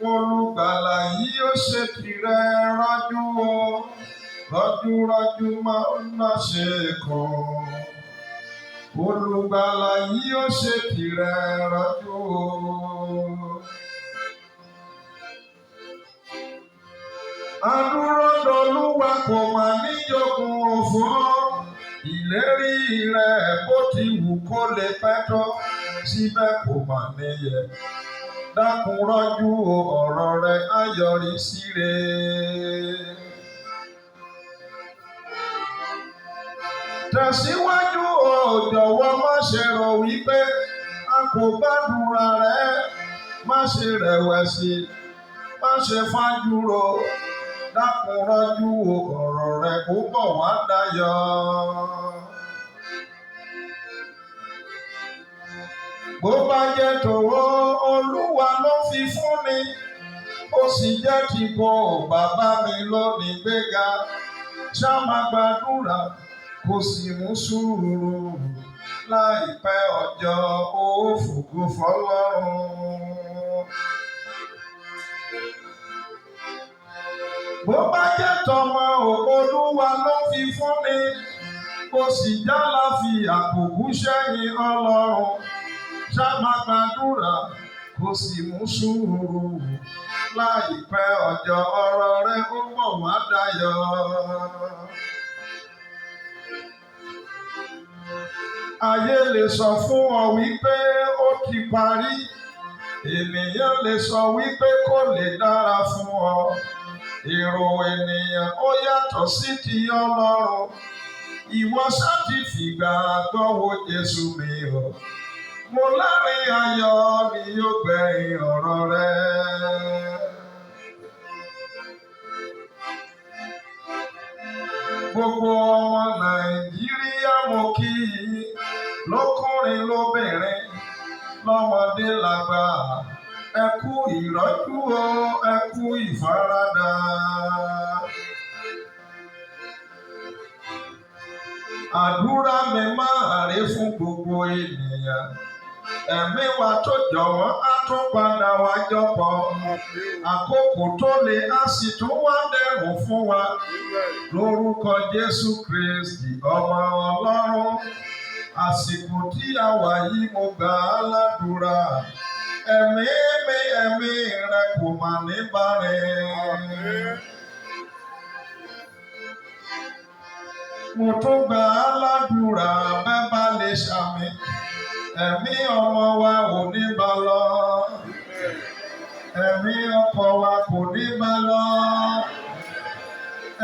Olùgbàlà yìí ó ṣe tirẹ̀ rọ́jú o, rọ́jú máa ń má ṣe kàn. Olùgbàlà yìí ó ṣe tirẹ̀ rọ́jú o. Adúró d'Olúwa kò mà ní jogún òfò. Ìlérí rẹ̀ bó ti wù kó lè pẹ́ tó, síbẹ̀ kò mà níyẹ̀. Dákun rọ́jú o, ọ̀rọ̀ rẹ̀ á yọrí síre. Tẹ̀síwájú o, jọ̀wọ́ má ṣe rò wípé a kò gbàdúrà rẹ. Má ṣe rẹ̀wẹ̀sì, má ṣe fájúro. Dákun rọ́jú o, ọ̀rọ̀ rẹ̀ kó bọ̀ wá dayọ̀. Bó bá jẹ́ tòwó Olúwa ló fi fún mi, ó sì jẹ́ tìbò bàbá mi lónìí gbéga. Ṣá máa gbàdúrà kó sì mú sùúrù, láìpẹ́ ọjọ́ ó fògo fọlọ́run. Bó bá jẹ́ tọmọ Olúwa ló fi fún mi, ó sì jálá fi àkókò sẹ́yìn Ọlọ́run. Ṣá máa gbàdúrà kó sì mú sùúrù, láìpẹ́ ọjọ́ ọ̀rọ̀ rẹ̀ ó bọ̀ wá dayọ̀. Ayé lè sọ fún ọ wípé ó ti parí, ènìyàn lè sọ wípé kò lè dára fún ọ. Èrò ènìyàn ó yàtọ̀ sí ti Ọlọ́run. Ìwọ ṣá ti fìgbà gbọ́ wo Jésù mi o. Mo lárin ayọ̀ ni yóò gbẹ̀yìn ọ̀rọ̀ rẹ. Gbogbo ọmọ Nàìjíríà mo kí yín, lọ́kùnrin lóbìnrin, lọ́mọdé lágbà. Ẹ kú ìrọ́jú o, ẹ kú ìfaradà. Àdúrà mi máa rí fún gbogbo ènìyàn. Ẹ̀mí wa tó jọ̀wọ́ á tún padà wá jọpọ̀. Àkókò tó le á sì tún wá dẹ̀rùn fún wa. Lórúkọ Jésù Kristi ọmọ Ọlọ́run. Àsìkò tí a wà yìí mo gbà á ládùúrà. Ẹ̀mí rẹ kò mà ní bàrẹ̀. Mo tún gbà á ládùúrà bẹ́ẹ̀ bá lè ṣàmì. Ẹ̀mí ọmọ wa ò ní bá lọ. Ẹ̀mí ọkọ wa kò ní bá lọ.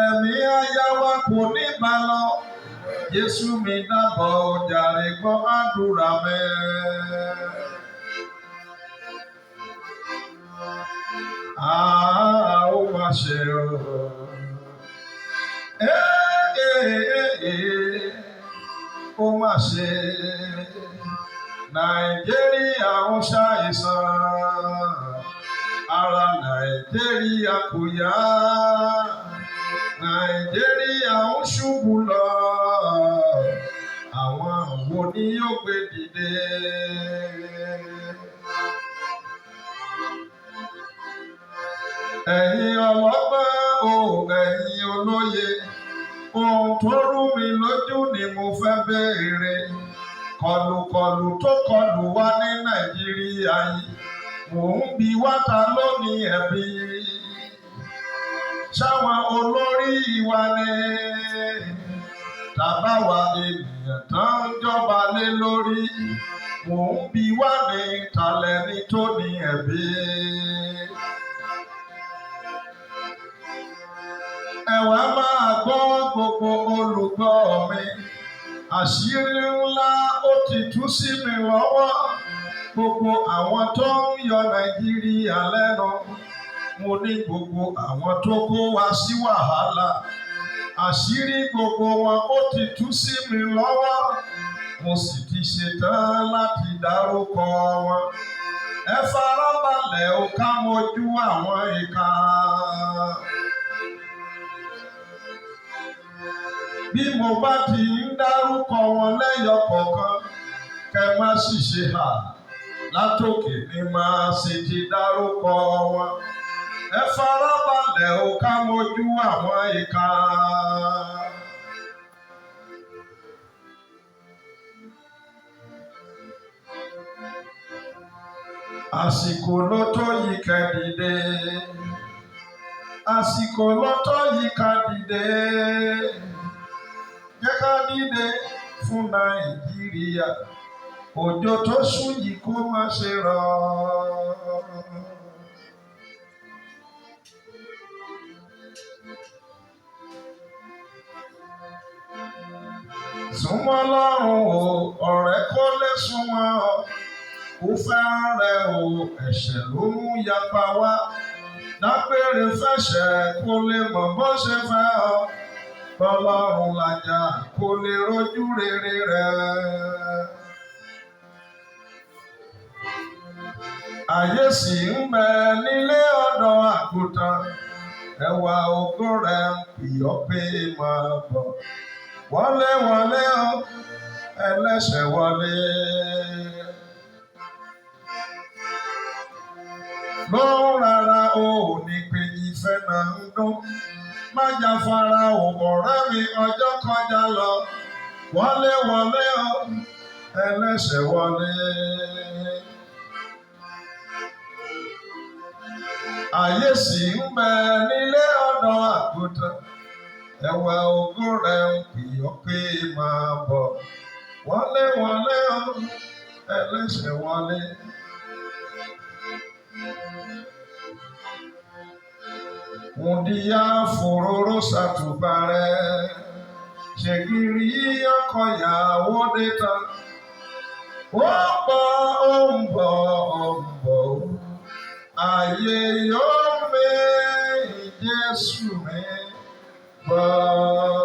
Ẹ̀mí aya wa kò ní bá lọ. Jésù mi dábọ̀ ó jàre gbọ́ àdúrà mi. Ó mà ṣe o. Ó mà ṣe. Nàìjíríà ń ṣàìsàn. Ara Nàìjíríà kò yá. Nàìjíríà ń ṣubú lọ. Àwọn wo ni yóò gbé dìde? Ẹ̀yin ọlọ́gbọ́n o, ẹ̀yin olóye, ohun tó rú mi lójú ni mo fẹ́ béèrè. Kọlùkọlù tó kọlù wá ní Nàìjíríà yìí, mò ń bi wá ta ló ní ẹ̀bi. Ṣáwọn olórí wa ni tàbáwa ènìyàn tán ń jọba lé lórí? Mò ń bi wá ní talẹ́ni tó ní ẹ̀bi. Ẹ wá máa gbọ́ gbogbo olùgbọ́ mi. Àṣírí ńlá ó ti tú sí mi lọ́wọ́. Gbogbo àwọn tó ń yọ Nàìjíríà lẹ́nu. Mo ní gbogbo àwọn tó kó wa sí wàhálà. Àṣírí gbogbo wọn ó ti tú sí mi lọ́wọ́. Mo sì ti ṣetán láti dárúkọ wọn. Ẹ farabalẹ̀ ó ká mojú àwọn ìka. Bí mo bá ti ń dárúkọ wọn lẹ́yọ kọ̀ọ̀kan, kẹ́ má sì ṣe hà. látòkè ni màá sì ti dárúkọ wọn. Ẹ farabalẹ̀ o ká mojú àwọn ìka. Àsìkò ló tó yìí ká dìde. Àsìkò ló tó yìí ká dìde. Jẹ́ ká dìde fún Nàìjíríà. Òjò tó ṣú yìí kó má ṣe rọ̀. Súnmọ́ Ọlọ́run o, ọ̀rẹ́ kò lè súnmọ́ ọ. Ó fẹ́ràn rẹ o, ẹ̀ṣẹ̀ ló mú yapa wá. Dágbére fẹ́ṣẹ̀ kó lè mọ̀ bó ṣe fẹ́ ọ. Bọ́lọ́run làjà kó lè rojú rere rẹ. Ayé sì ń bẹ nílé ọ̀dọ́ àgùntàn. Ẹwà ògo rẹ̀ ń pìyọ́ pé máa bọ̀. Wọlé wọlé o, ẹlẹ́ṣẹ̀ wọlé. Lóhùn rárá o ní pé ìfẹ́ náà ń dún. Má jáfara o, ọ̀rẹ́ mi, ọjọ́ kọjá lọ. Wọlé wọlé o, ẹlẹ́ṣẹ̀ wọlé. Ayé sì ń bẹ nílé ọ̀dọ́ àgùntàn. Ẹwà ògo rẹ̀ ń pìyọ́ pé máa bọ̀. Wọlé wọlé o, ẹlẹ́ṣẹ̀ wọlé. Wùndíyà fòróró ṣàtúbàrẹ̀. Ṣègìrì ọkọ ìyàwó dé tán. Ó bọ̀ ó ń bọ̀ ó ń bọ̀. Ayé yóò mẹ́ Jésù mi bọ̀.